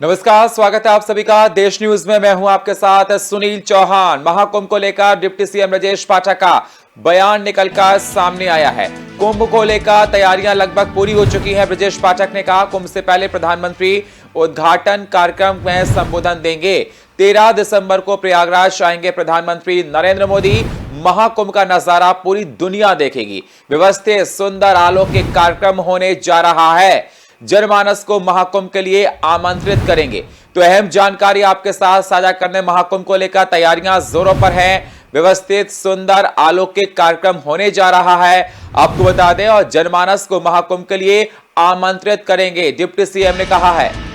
नमस्कार, स्वागत है आप सभी का देश न्यूज में। मैं हूं आपके साथ सुनील चौहान। महाकुंभ को लेकर डिप्टी सीएम ब्रजेश पाठक का बयान निकलकर सामने आया है। कुंभ को लेकर तैयारियां लगभग पूरी हो चुकी हैं। ब्रजेश पाठक ने कहा, कुंभ से पहले प्रधानमंत्री उद्घाटन कार्यक्रम में संबोधन देंगे। 13 दिसंबर को प्रयागराज आएंगे प्रधानमंत्री नरेंद्र मोदी। महाकुंभ का नजारा पूरी दुनिया देखेगी। व्यवस्थित, सुंदर, अलौकिक कार्यक्रम होने जा रहा है। जनमानस को महाकुंभ के लिए आमंत्रित करेंगे। तो अहम जानकारी आपके साथ साझा करने, महाकुंभ को लेकर तैयारियां जोरों पर हैं। व्यवस्थित, सुंदर, अलौकिक कार्यक्रम होने जा रहा है, आपको बता दें, और जनमानस को महाकुंभ के लिए आमंत्रित करेंगे, डिप्टी सीएम ने कहा है।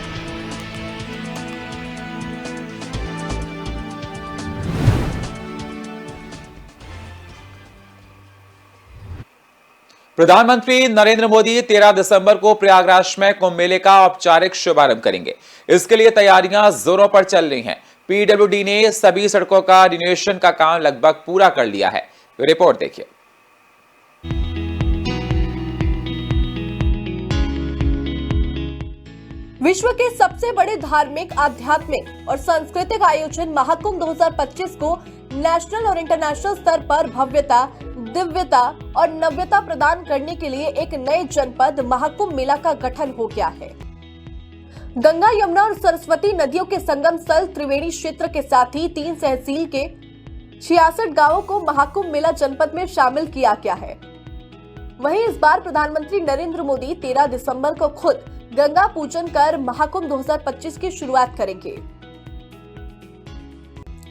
प्रधानमंत्री नरेंद्र मोदी 13 दिसंबर को प्रयागराज में कुंभ मेले का औपचारिक शुभारंभ करेंगे। इसके लिए तैयारियां जोरों पर चल रही हैं। पीडब्ल्यूडी ने सभी सड़कों का रिनोवेशन का काम लगभग पूरा कर लिया है। रिपोर्ट देखिए। विश्व के सबसे बड़े धार्मिक, आध्यात्मिक और सांस्कृतिक आयोजन महाकुंभ 2025 को नेशनल और इंटरनेशनल स्तर पर भव्यता, दिव्यता और नव्यता प्रदान करने के लिए एक नए जनपद महाकुंभ मेला का गठन हो गया है। गंगा, यमुना और सरस्वती नदियों के संगम स्थल त्रिवेणी क्षेत्र के साथ ही 3 तहसील के 66 गांवों को महाकुंभ मेला जनपद में शामिल किया गया है। वहीं इस बार प्रधानमंत्री नरेंद्र मोदी 13 दिसंबर को खुद गंगा पूजन कर महाकुंभ 2025 की शुरुआत करेंगे।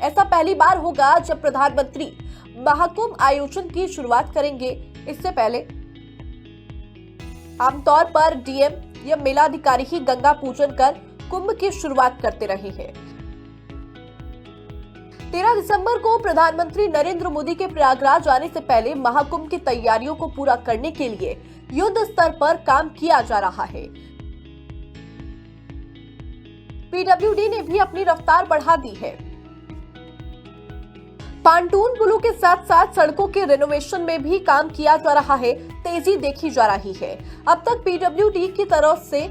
ऐसा पहली बार होगा जब प्रधानमंत्री महाकुंभ आयोजन की शुरुआत करेंगे। इससे पहले आमतौर पर डीएम या मेलाधिकारी ही गंगा पूजन कर कुंभ की शुरुआत करते रहे हैं। 13 दिसंबर को प्रधानमंत्री नरेंद्र मोदी के प्रयागराज आने से पहले महाकुंभ की तैयारियों को पूरा करने के लिए युद्ध स्तर पर काम किया जा रहा है। पीडब्ल्यूडी ने भी अपनी रफ्तार बढ़ा दी है। पांटून पुलों के साथ साथ सड़कों के रेनोवेशन में भी काम किया जा रहा है, तेजी देखी जा रही है। अब तक पीडब्ल्यूडी की तरफ से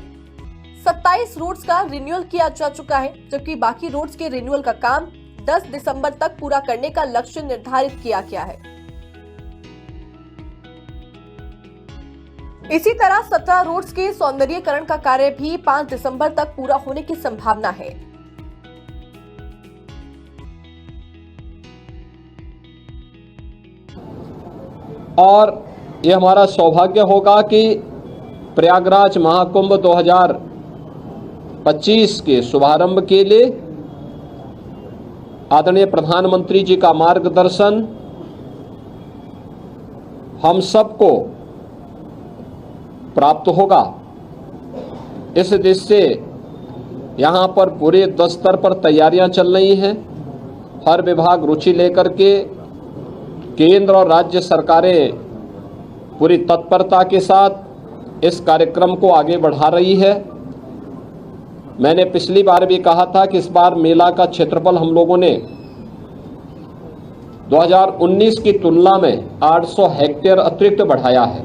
27 रोड्स का रिन्यूअल किया जा चुका है, जबकि बाकी रोड्स के रिन्यूअल का काम 10 दिसंबर तक पूरा करने का लक्ष्य निर्धारित किया गया है। इसी तरह 17 रोड्स के सौंदर्यीकरण का कार्य भी 5 दिसंबर तक पूरा होने की संभावना है। और ये हमारा सौभाग्य होगा कि प्रयागराज महाकुंभ 2025 के शुभारंभ के लिए आदरणीय प्रधानमंत्री जी का मार्गदर्शन हम सबको प्राप्त होगा। इस दृष्टि से यहाँ पर पूरे युद्ध स्तर पर तैयारियां चल रही हैं। हर विभाग रुचि लेकर के केंद्र और राज्य सरकारें पूरी तत्परता के साथ इस कार्यक्रम को आगे बढ़ा रही है। मैंने पिछली बार भी कहा था कि इस बार मेला का क्षेत्रफल हम लोगों ने 2019 की तुलना में 800 हेक्टेयर अतिरिक्त बढ़ाया है।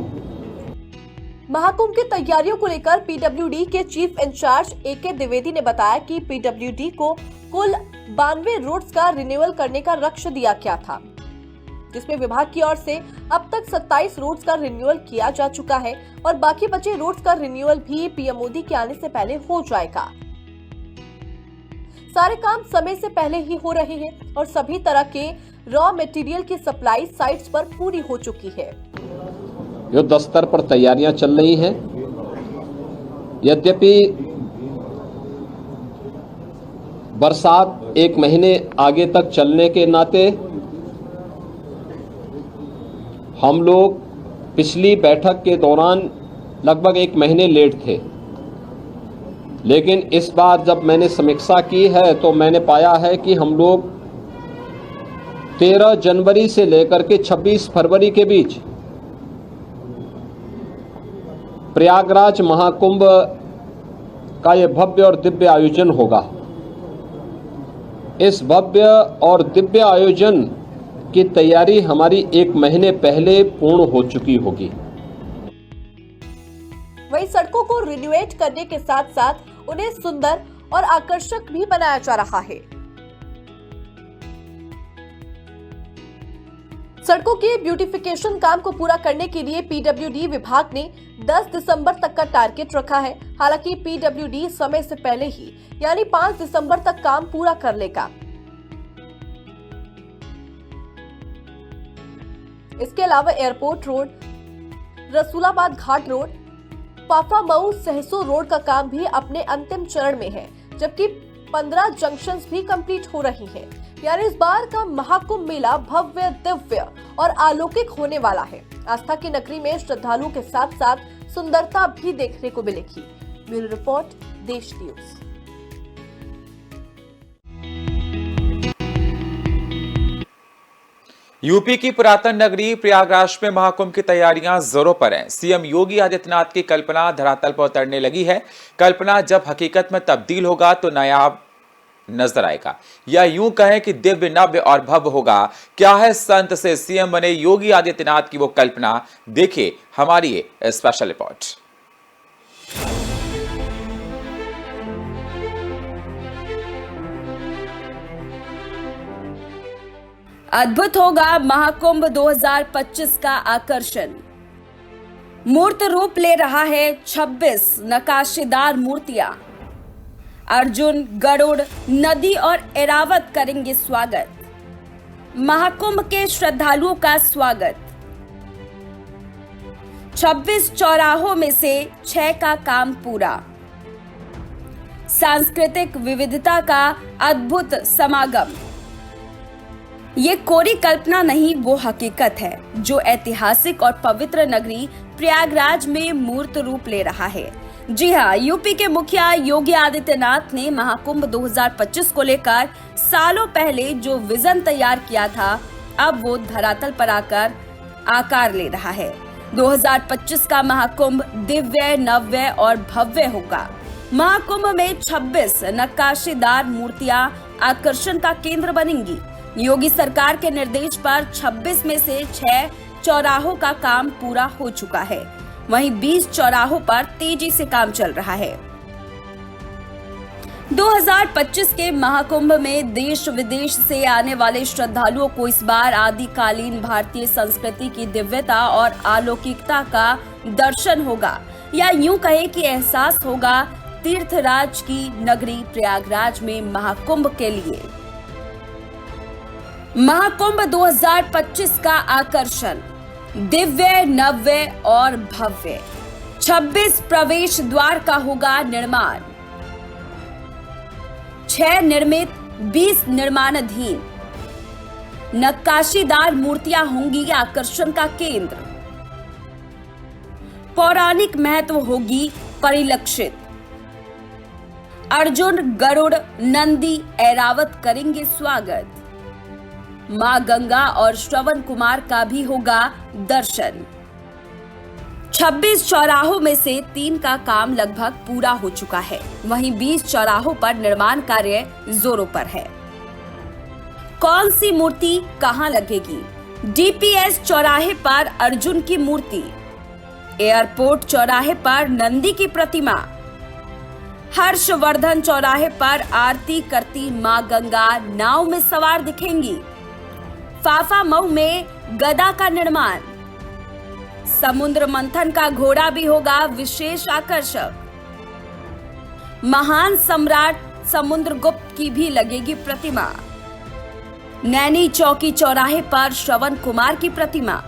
महाकुंभ की तैयारियों को लेकर पीडब्ल्यूडी के चीफ इंचार्ज एके द्विवेदी ने बताया कि पीडब्ल्यूडी को कुल 92 रोड्स का रिन्यूअल करने का लक्ष्य दिया गया था, जिसमें विभाग की ओर से अब तक 27 रोड्स का रिन्यूअल किया जा चुका है और बाकी बचे रोड्स का रिन्यूअल भी पीएम मोदी के आने से पहले हो जाएगा। सारे काम समय से पहले ही हो रहे हैं और सभी तरह के रॉ मटेरियल की सप्लाई साइट्स पर पूरी हो चुकी है। युद्ध स्तर पर तैयारियां चल रही हैं। यद्यपि बरसात 1 महीने आगे तक चलने के नाते हम लोग पिछली बैठक के दौरान लगभग 1 महीने लेट थे, लेकिन इस बार जब मैंने समीक्षा की है तो मैंने पाया है कि हम लोग 13 जनवरी से लेकर के 26 फरवरी के बीच प्रयागराज महाकुंभ का यह भव्य और दिव्य आयोजन होगा। इस भव्य और दिव्य आयोजन की तैयारी हमारी 1 महीने पहले पूर्ण हो चुकी होगी। वहीं सड़कों को रिनोवेट करने के साथ साथ उन्हें सुंदर और आकर्षक भी बनाया जा रहा है। सड़कों के ब्यूटिफिकेशन काम को पूरा करने के लिए पीडब्ल्यूडी विभाग ने 10 दिसंबर तक का टारगेट रखा है। हालांकि पीडब्ल्यूडी समय से पहले ही यानी 5 दिसंबर तक काम पूरा कर लेगा। इसके अलावा एयरपोर्ट रोड, रसूलाबाद घाट रोड, फाफा मऊ सहसो रोड का काम भी अपने अंतिम चरण में है, जबकि 15 जंक्शंस भी कंप्लीट हो रही हैं। यानी इस बार का महाकुंभ मेला भव्य, दिव्य और अलौकिक होने वाला है। आस्था की नगरी में श्रद्धालुओं के साथ साथ सुंदरता भी देखने को मिलेगी। ब्यूरो रिपोर्ट, देश न्यूज। यूपी की पुरातन नगरी प्रयागराज में महाकुंभ की तैयारियां जोरों पर हैं। सीएम योगी आदित्यनाथ की कल्पना धरातल पर उतरने लगी है। कल्पना जब हकीकत में तब्दील होगा तो नायाब नजर आएगा, या यूं कहें कि दिव्य, नव्य और भव्य होगा। क्या है संत से सीएम बने योगी आदित्यनाथ की वो कल्पना? देखिए हमारी ये स्पेशल रिपोर्ट। अद्भुत होगा महाकुंभ 2025 का आकर्षण। मूर्त रूप ले रहा है 26 नकाशीदार मूर्तियां। अर्जुन, गरुड़, नदी और ऐरावत करेंगे स्वागत। महाकुंभ के श्रद्धालुओं का स्वागत। 26 चौराहों में से 6 का काम पूरा। सांस्कृतिक विविधता का अद्भुत समागम। ये कोरी कल्पना नहीं, वो हकीकत है जो ऐतिहासिक और पवित्र नगरी प्रयागराज में मूर्त रूप ले रहा है। जी हाँ, यूपी के मुखिया योगी आदित्यनाथ ने महाकुंभ 2025 को लेकर सालों पहले जो विजन तैयार किया था, अब वो धरातल पर आकर आकार ले रहा है। 2025 का महाकुंभ दिव्य, नव्य और भव्य होगा। महाकुंभ में 26 नक्काशीदार मूर्तियां आकर्षण का केंद्र बनेंगी। योगी सरकार के निर्देश पर 26 में से 6 चौराहों का काम पूरा हो चुका है। वहीं 20 चौराहों पर तेजी से काम चल रहा है। 2025 के महाकुंभ में देश विदेश से आने वाले श्रद्धालुओं को इस बार आदिकालीन भारतीय संस्कृति की दिव्यता और अलौकिकता का दर्शन होगा, या यूं कहें कि एहसास होगा तीर्थराज की नगरी प्रयागराज में महाकुंभ के लिए। महाकुंभ 2025 का आकर्षण दिव्य, नव्य और भव्य। 26 प्रवेश द्वार का होगा निर्माण। 6 निर्मित, 20 निर्माणाधीन। नक्काशीदार मूर्तियां होंगी आकर्षण का केंद्र। पौराणिक महत्व होगी परिलक्षित। अर्जुन, गरुड़, नंदी, ऐरावत करेंगे स्वागत। मां गंगा और श्रवण कुमार का भी होगा दर्शन। 26 चौराहों में से 3 का काम लगभग पूरा हो चुका है। वहीं 20 चौराहों पर निर्माण कार्य जोरों पर है। कौन सी मूर्ति कहां लगेगी? डीपीएस चौराहे पर अर्जुन की मूर्ति, एयरपोर्ट चौराहे पर नंदी की प्रतिमा, हर्षवर्धन चौराहे पर आरती करती मां गंगा नाव में सवार दिखेंगी। फाफा मऊ में गदा का निर्माण। समुद्र मंथन का घोड़ा भी होगा विशेष आकर्षक। महान सम्राट समुद्रगुप्त की भी लगेगी प्रतिमा। नैनी चौकी चौराहे पर श्रवण कुमार की प्रतिमा।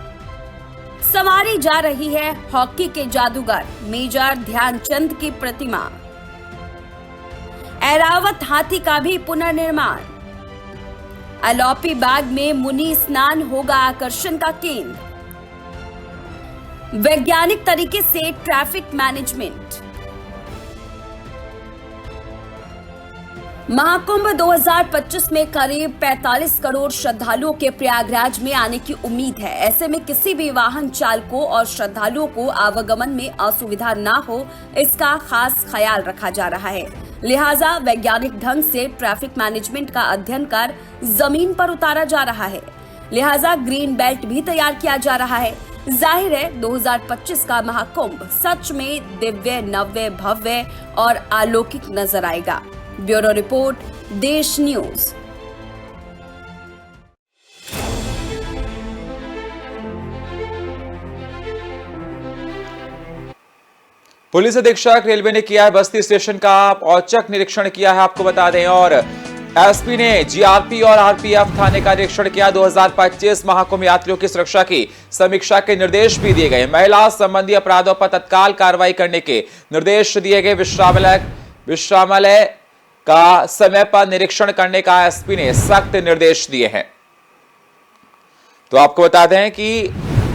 संवारी जा रही है हॉकी के जादूगर मेजर ध्यानचंद की प्रतिमा। ऐरावत हाथी का भी पुनर्निर्माण। अलौपी बाग में मुनि स्नान होगा आकर्षण का केंद्र। वैज्ञानिक तरीके से ट्रैफिक मैनेजमेंट। महाकुंभ 2025 में करीब 45 करोड़ श्रद्धालुओं के प्रयागराज में आने की उम्मीद है। ऐसे में किसी भी वाहन चालकों और श्रद्धालुओं को आवागमन में असुविधा न हो, इसका खास ख्याल रखा जा रहा है। लिहाजा वैज्ञानिक ढंग से ट्रैफिक मैनेजमेंट का अध्ययन कर जमीन पर उतारा जा रहा है। लिहाजा ग्रीन बेल्ट भी तैयार किया जा रहा है। जाहिर है 2025 का महाकुंभ सच में दिव्य, नव्य, भव्य और अलौकिक नजर आएगा। ब्यूरो रिपोर्ट, देश न्यूज। पुलिस अधीक्षक रेलवे ने किया है बस्ती स्टेशन का औचक निरीक्षण किया है, आपको बता दें। और एसपी ने जीआरपी और आरपीएफ थाने का निरीक्षण किया। 2025 महाकुंभ यात्रियों की सुरक्षा की समीक्षा के निर्देश भी दिए गए। महिला संबंधी अपराधों पर तत्काल कार्रवाई करने के निर्देश दिए गए। विश्रामालय का समय पर निरीक्षण करने का एसपी ने सख्त निर्देश दिए हैं। तो आपको बता दें कि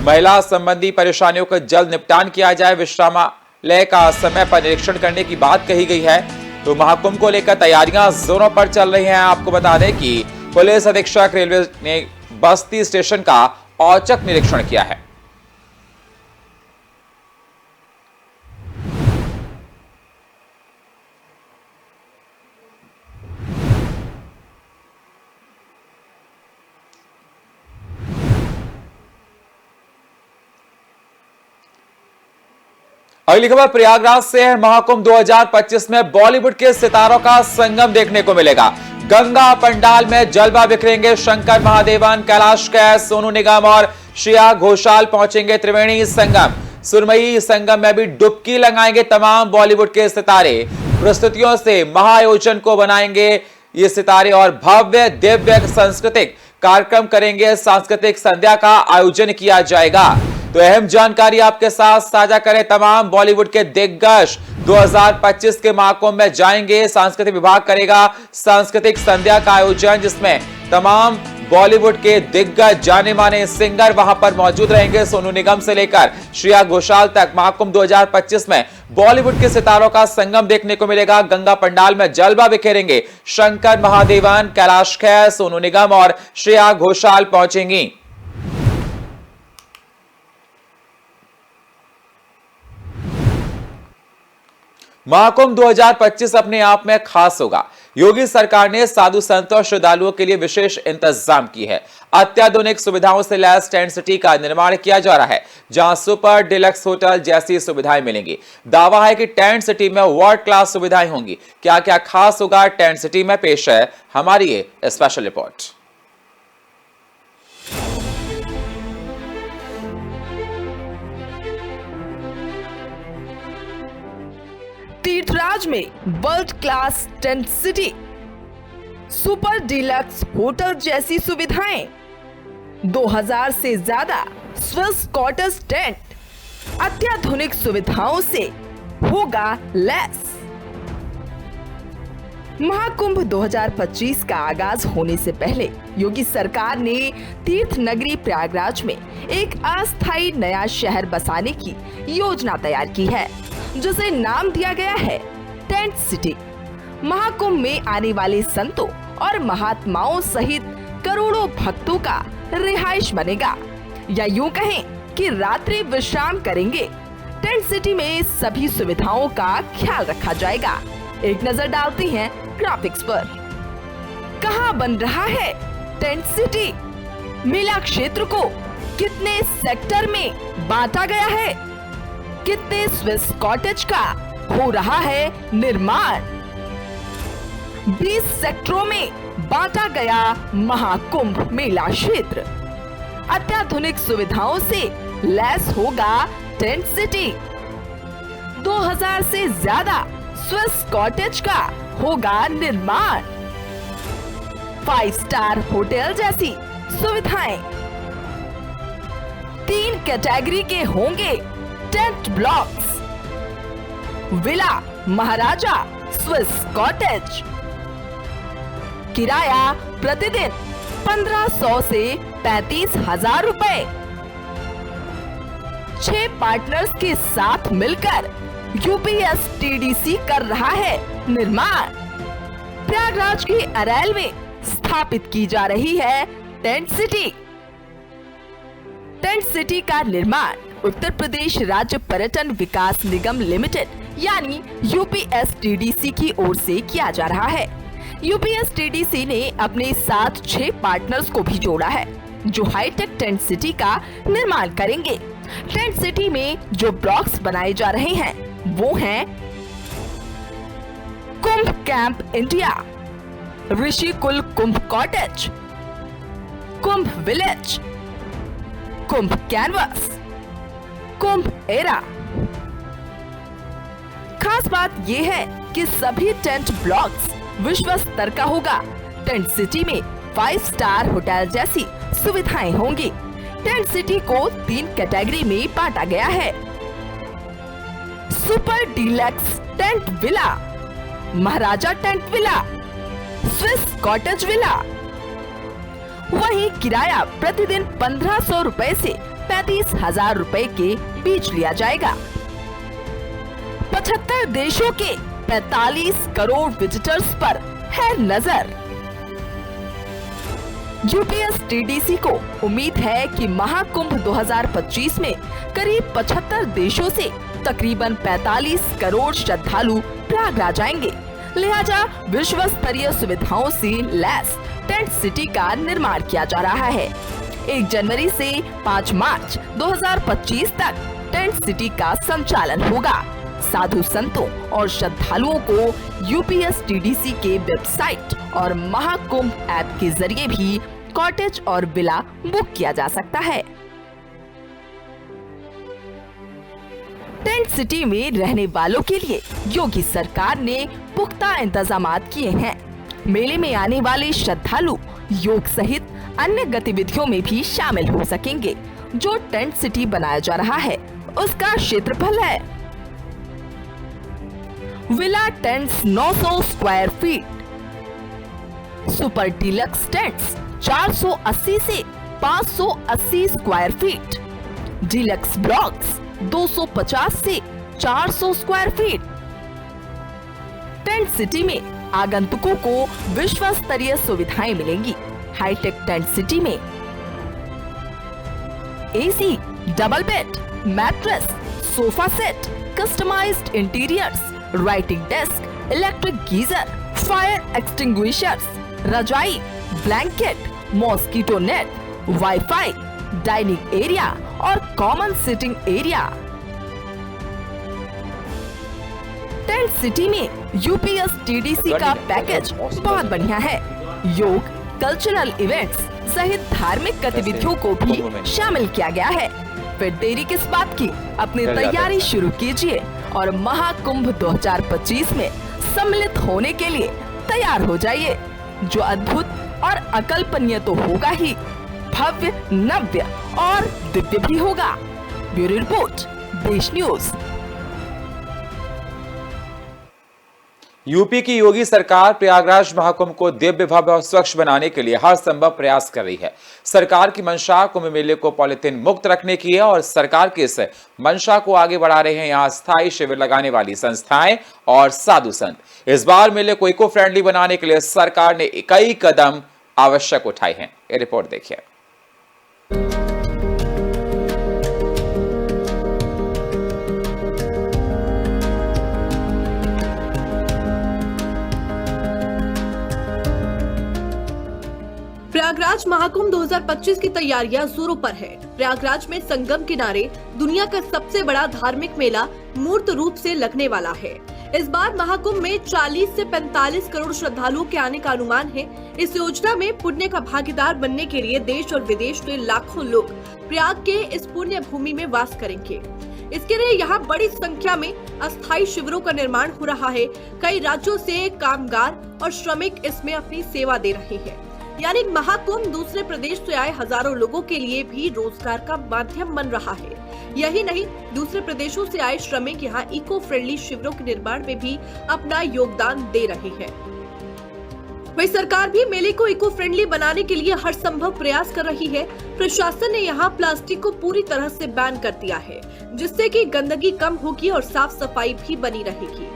महिला संबंधी परेशानियों का जल्द निपटान किया जाए। विश्रामालय का समय पर निरीक्षण करने की बात कही गई है। तो महाकुंभ को लेकर तैयारियां जोरों पर चल रही हैं। आपको बता दें कि पुलिस अधीक्षक रेलवे ने बस्ती स्टेशन का औचक निरीक्षण किया है। अगली खबर प्रयागराज से है। महाकुंभ 2025 में बॉलीवुड के सितारों का संगम देखने को मिलेगा। गंगा पंडाल में जलवा बिखरेंगे। शंकर महादेवन, कैलाश कैस, सोनू निगम और श्रेया घोषाल पहुंचेंगे त्रिवेणी संगम। सुरमई संगम में भी डुबकी लगाएंगे तमाम बॉलीवुड के सितारे। प्रस्तुतियों से महाआयोजन को बनाएंगे ये सितारे और भव्य दिव्य सांस्कृतिक कार्यक्रम करेंगे। सांस्कृतिक संध्या का आयोजन किया जाएगा। तो अहम जानकारी आपके साथ साझा करें। तमाम बॉलीवुड के दिग्गज 2025 के महाकुंभ में जाएंगे। सांस्कृतिक विभाग करेगा सांस्कृतिक संध्या का आयोजन, जिसमें तमाम बॉलीवुड के दिग्गज जाने माने सिंगर वहां पर मौजूद रहेंगे। सोनू निगम से लेकर श्रेया घोषाल तक महाकुंभ 2025 में बॉलीवुड के सितारों का संगम देखने को मिलेगा। गंगा पंडाल में जलवा बिखेरेंगे। शंकर महादेवन, कैलाश खेर, सोनू निगम और श्रेया घोषाल पहुंचेंगी। महाकुंभ 2025 अपने आप में खास होगा। योगी सरकार ने साधु संतों और श्रद्धालुओं के लिए विशेष इंतजाम की है। अत्याधुनिक सुविधाओं से लैस टेंट सिटी का निर्माण किया जा रहा है, जहां सुपर डिलक्स होटल जैसी सुविधाएं मिलेंगी। दावा है कि टेंट सिटी में वर्ल्ड क्लास सुविधाएं होंगी। क्या क्या खास होगा टेंट सिटी में, पेश है हमारी ये स्पेशल रिपोर्ट। तीर्थराज में world class tent city, super deluxe hotel जैसी सुविधाएं, 2000 से ज्यादा स्विस कॉटेज टेंट, अत्याधुनिक सुविधाओं से होगा लैस। महाकुंभ 2025 का आगाज होने से पहले योगी सरकार ने तीर्थ नगरी प्रयागराज में एक अस्थायी नया शहर बसाने की योजना तैयार की है, जिसे नाम दिया गया है टेंट सिटी। महाकुंभ में आने वाले संतों और महात्माओं सहित करोड़ों भक्तों का रिहाइश बनेगा, या यूं कहें कि रात्रि विश्राम करेंगे। टेंट सिटी में सभी सुविधाओं का ख्याल रखा जाएगा। एक नजर डालते हैं ग्राफिक्स पर। कहां बन रहा है टेंट सिटी? मेला क्षेत्र को कितने सेक्टर में बांटा गया है? कितने स्विस कॉटेज का हो रहा है निर्माण? 20 सेक्टरों में बांटा गया महाकुंभ मेला क्षेत्र। अत्याधुनिक सुविधाओं से लैस होगा टेंट सिटी। 2000 से ज्यादा स्विस कॉटेज का होगा निर्माण। 5 स्टार होटल जैसी सुविधाएं। 3 कैटेगरी के होंगे टेंट ब्लॉक्स। विला महाराजा स्विस कॉटेज। किराया प्रतिदिन 1500 से 35,000 रुपए। 6 पार्टनर्स के साथ मिलकर यूपीएसटीडीसी कर रहा है निर्माण। प्रयागराज के अरैल में स्थापित की जा रही है टेंट सिटी। टेंट सिटी का निर्माण उत्तर प्रदेश राज्य पर्यटन विकास निगम लिमिटेड यानी यूपीएसटीडीसी की ओर से किया जा रहा है। यूपीएसटीडीसी ने अपने साथ 6 पार्टनर्स को भी जोड़ा है, जो हाईटेक टेंट सिटी का निर्माण करेंगे। टेंट सिटी में जो ब्लॉक्स बनाए जा रहे हैं वो हैं कुंभ कैंप इंडिया, ऋषिकुल कुंभ कॉटेज, कुंभ विलेज, कुंभ कैनवस, कुंभ एरा। खास बात यह है कि सभी टेंट ब्लॉक्स विश्व स्तर का होगा। टेंट सिटी में 5 स्टार होटल जैसी सुविधाएं होंगी। टेंट सिटी को 3 कैटेगरी में बांटा गया है। Super deluxe tent villa, Maharaja tent villa, Swiss cottage villa. वहीं किराया प्रतिदिन 1500 रुपए से 35,000 रुपए के बीच लिया जाएगा। 75 देशों के 45 करोड़ विजिटर्स पर है नजर। यूपीएसटीडीसी को उम्मीद है कि महाकुंभ 2025 में करीब 75 देशों से तकरीबन 45 करोड़ श्रद्धालु प्रयागराज आएंगे। लिहाजा विश्व स्तरीय सुविधाओं से लैस टेंट सिटी का निर्माण किया जा रहा है। 1 जनवरी से 5 मार्च 2025 तक टेंट सिटी का संचालन होगा। साधु संतों और श्रद्धालुओं को यूपीएसटीडीसी के वेबसाइट और महाकुंभ ऐप के जरिए भी कॉटेज और विला बुक किया जा सकता है। टेंट सिटी में रहने वालों के लिए योगी सरकार ने पुख्ता इंतजाम किए हैं। मेले में आने वाले श्रद्धालु योग सहित अन्य गतिविधियों में भी शामिल हो सकेंगे। जो टेंट सिटी बनाया जा रहा है उसका क्षेत्रफल है villa tents 900 square feet, super deluxe tents 480 से 580 स्क्वायर फीट, डीलक्स ब्लॉक्स 250 से 400 स्क्वायर फीट। टेंट सिटी में आगंतुकों को विश्व स्तरीय सुविधाएं मिलेंगी। हाईटेक टेंट सिटी में AC, double bed, mattress, sofa set, customised interiors, writing desk, electric geyser, fire extinguishers, रजाई, blanket, mosquito net, WiFi, dining area और common sitting area. Tent city में यूपीएसटीडीसी का पैकेज बहुत बढ़िया है। योग, कल्चरल इवेंट्स सहित धार्मिक गतिविधियों को भी शामिल किया गया है। फिर देरी किस बात की, अपनी तैयारी शुरू कीजिए और महाकुंभ 2025 में सम्मिलित होने के लिए तैयार हो जाइए। जो अद्भुत और अकल्पनीय तो होगा ही, भव्य, नव्य और दिव्य भी होगा। ब्यूरो रिपोर्ट, देश न्यूज। यूपी की योगी सरकार प्रयागराज महाकुंभ को दिव्य, भव्य और स्वच्छ बनाने के लिए हर संभव प्रयास कर रही है। सरकार की मंशा कुंभ मेले को पॉलिथीन मुक्त रखने की है और सरकार की इस मंशा को आगे बढ़ा रहे हैं यहाँ स्थायी शिविर लगाने वाली संस्थाएं और साधु संत। इस बार मेले को इको फ्रेंडली बनाने के लिए सरकार ने कई कदम आवश्यक उठाए हैं। ये रिपोर्ट देखिए। प्रयागराज महाकुंभ 2025 की तैयारियां जोरों पर है। प्रयागराज में संगम किनारे दुनिया का सबसे बड़ा धार्मिक मेला मूर्त रूप से लगने वाला है। इस बार महाकुंभ में 40 से 45 करोड़ श्रद्धालुओं के आने का अनुमान है। इस योजना में पुण्य का भागीदार बनने के लिए देश और विदेश से लाखों लोग प्रयाग के इस पुण्य भूमि में वास करेंगे। इसके लिए यहाँ बड़ी संख्या में अस्थायी शिविरों का निर्माण हो रहा है। कई राज्यों से कामगार और श्रमिक इसमें अपनी सेवा दे रहे हैं। यानी महाकुंभ दूसरे प्रदेश से आए हजारों लोगों के लिए भी रोजगार का माध्यम बन रहा है। यही नहीं, दूसरे प्रदेशों से आए श्रमिक यहाँ इको फ्रेंडली शिविरों के निर्माण में भी अपना योगदान दे रहे हैं। वही सरकार भी मेले को इको फ्रेंडली बनाने के लिए हर संभव प्रयास कर रही है। प्रशासन ने यहाँ प्लास्टिक को पूरी तरह से बैन कर दिया है, जिससे कि गंदगी कम होगी और साफ सफाई भी बनी रहेगी।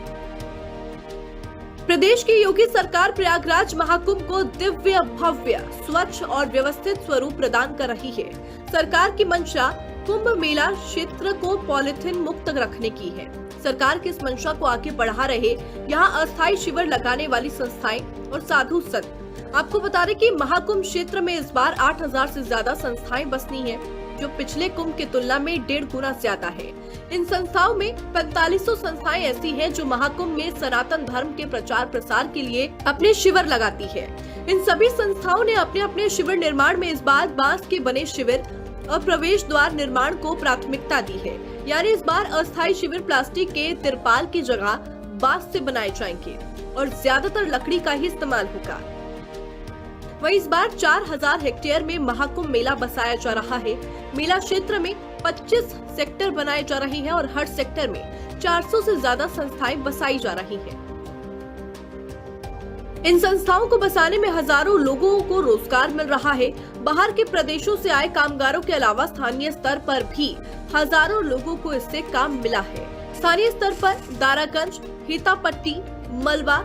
प्रदेश की योगी सरकार प्रयागराज महाकुंभ को दिव्य, भव्य, स्वच्छ और व्यवस्थित स्वरूप प्रदान कर रही है। सरकार की मंशा कुंभ मेला क्षेत्र को पॉलिथीन मुक्त रखने की है। सरकार की इस मंशा को आगे बढ़ा रहे यहाँ अस्थायी शिविर लगाने वाली संस्थाएं और साधु संत। आपको बता दें कि महाकुंभ क्षेत्र में इस बार 8,000 से ज्यादा संस्थाएं बसनी हैं। जो पिछले कुंभ की तुलना में 1.5 गुना ज्यादा है। इन संस्थाओं में 4500 संस्थाएं ऐसी हैं जो महाकुंभ में सनातन धर्म के प्रचार प्रसार के लिए अपने शिविर लगाती है। इन सभी संस्थाओं ने अपने अपने शिविर निर्माण में इस बार बांस के बने शिविर और प्रवेश द्वार निर्माण को प्राथमिकता दी है। यानी इस बार अस्थायी शिविर प्लास्टिक के तिरपाल की जगह बांस से बनाए जाएंगे और ज्यादातर लकड़ी का ही इस्तेमाल होगा। वहीं इस बार 4000 हेक्टेयर में महाकुंभ मेला बसाया जा रहा है। मेला क्षेत्र में 25 सेक्टर बनाए जा रहे हैं और हर सेक्टर में 400 से ज्यादा संस्थाएं बसाई जा रही हैं। इन संस्थाओं को बसाने में हजारों लोगों को रोजगार मिल रहा है। बाहर के प्रदेशों से आए कामगारों के अलावा स्थानीय स्तर पर भी हजारों लोगों को इससे काम मिला है। स्थानीय स्तर पर दारागंज, हितापट्टी, मलबा,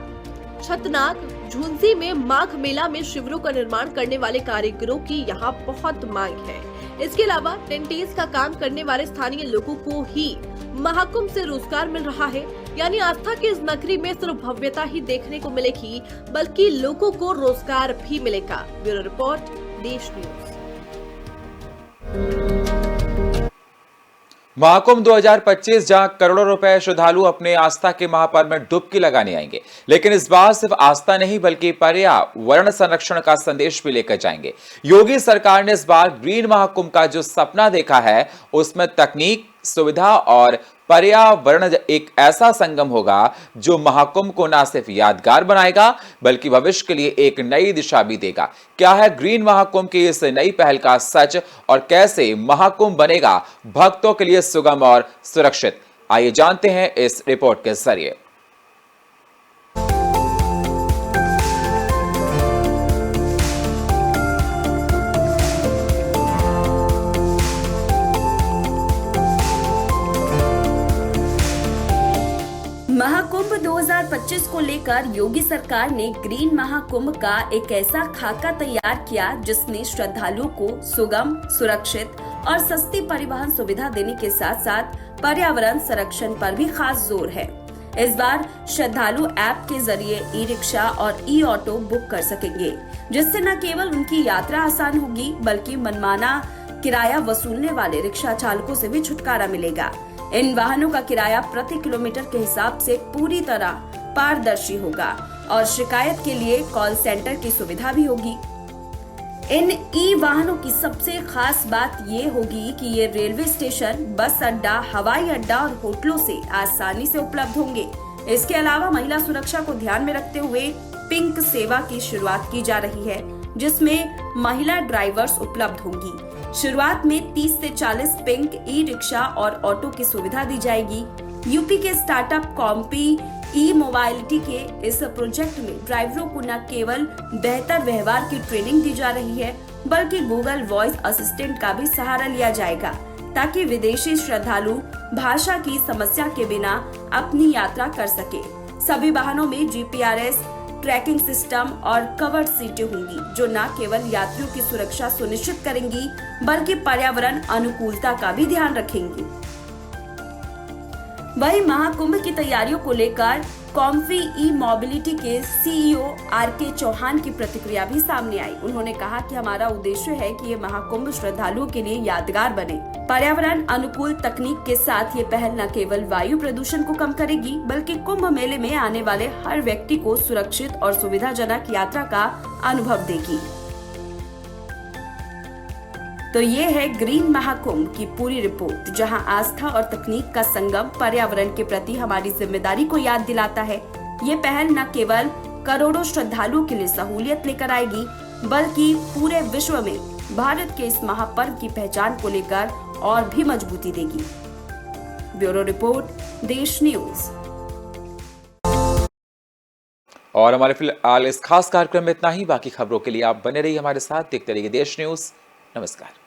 छतनाग, झुंसी में माघ मेला में शिविरों का निर्माण करने वाले कारीगरों की यहाँ बहुत मांग है। इसके अलावा टेंटेज का काम करने वाले स्थानीय लोगों को ही महाकुंभ से रोजगार मिल रहा है। यानी आस्था की इस नगरी में सिर्फ भव्यता ही देखने को मिलेगी, बल्कि लोगों को रोजगार भी मिलेगा। ब्यूरो रिपोर्ट, देश न्यूज। महाकुंभ 2025 जहां करोड़ों रुपए श्रद्धालु अपने आस्था के महापर्व में डुबकी लगाने आएंगे, लेकिन इस बार सिर्फ आस्था नहीं बल्कि पर्यावरण संरक्षण का संदेश भी लेकर जाएंगे। योगी सरकार ने इस बार ग्रीन महाकुंभ का जो सपना देखा है, उसमें तकनीक, सुविधा और पर्यावरण एक ऐसा संगम होगा जो महाकुंभ को न सिर्फ यादगार बनाएगा बल्कि भविष्य के लिए एक नई दिशा भी देगा। क्या है ग्रीन महाकुंभ की इस नई पहल का सच और कैसे महाकुंभ बनेगा भक्तों के लिए सुगम और सुरक्षित? आइए जानते हैं इस रिपोर्ट के जरिए। महाकुंभ 2025 को लेकर योगी सरकार ने ग्रीन महाकुंभ का एक ऐसा खाका तैयार किया जिसने श्रद्धालुओं को सुगम, सुरक्षित और सस्ती परिवहन सुविधा देने के साथ साथ पर्यावरण संरक्षण पर भी खास जोर है। इस बार श्रद्धालु ऐप के जरिए ई रिक्शा और ई ऑटो बुक कर सकेंगे, जिससे न केवल उनकी यात्रा आसान होगी बल्कि मनमाना किराया वसूलने वाले रिक्शा चालकों से भी छुटकारा मिलेगा। इन वाहनों का किराया प्रति किलोमीटर के हिसाब से पूरी तरह पारदर्शी होगा और शिकायत के लिए कॉल सेंटर की सुविधा भी होगी। इन ई वाहनों की सबसे खास बात ये होगी कि ये रेलवे स्टेशन, बस अड्डा, हवाई अड्डा और होटलों से आसानी से उपलब्ध होंगे। इसके अलावा महिला सुरक्षा को ध्यान में रखते हुए पिंक सेवा की शुरुआत की जा रही है, जिसमें महिला ड्राइवर्स उपलब्ध होंगी। शुरुआत में 30 से 40 पिंक ई रिक्शा और ऑटो की सुविधा दी जाएगी। यूपी के स्टार्टअप कॉम्पी ई मोबाइलिटी के इस प्रोजेक्ट में ड्राइवरों को न केवल बेहतर व्यवहार की ट्रेनिंग दी जा रही है बल्कि गूगल वॉइस असिस्टेंट का भी सहारा लिया जाएगा, ताकि विदेशी श्रद्धालु भाषा की समस्या के बिना अपनी यात्रा कर सके। सभी वाहनों में जीपीआरएस ट्रैकिंग सिस्टम और कवर्ड सीटें होंगी, जो न केवल यात्रियों की सुरक्षा सुनिश्चित करेंगी बल्कि पर्यावरण अनुकूलता का भी ध्यान रखेंगी। वहीं महाकुंभ की तैयारियों को लेकर कॉम्फी ई मोबिलिटी के सीईओ आर.के. चौहान की प्रतिक्रिया भी सामने आई। उन्होंने कहा कि हमारा उद्देश्य है कि ये महाकुंभ श्रद्धालुओं के लिए यादगार बने। पर्यावरण अनुकूल तकनीक के साथ ये पहल न केवल वायु प्रदूषण को कम करेगी बल्कि कुंभ मेले में आने वाले हर व्यक्ति को सुरक्षित और सुविधाजनक यात्रा का अनुभव देगी। तो ये है ग्रीन महाकुंभ की पूरी रिपोर्ट, जहां आस्था और तकनीक का संगम पर्यावरण के प्रति हमारी जिम्मेदारी को याद दिलाता है। ये पहल न केवल करोड़ों श्रद्धालुओं के लिए सहूलियत लेकर आएगी बल्कि पूरे विश्व में भारत के इस महापर्व की पहचान को लेकर और भी मजबूती देगी। ब्यूरो रिपोर्ट, देश न्यूज। और हमारे फिलहाल इस खास कार्यक्रम में इतना ही। बाकी खबरों के लिए आप बने रहिए हमारे साथ, देखते रहिए देश न्यूज। नमस्कार।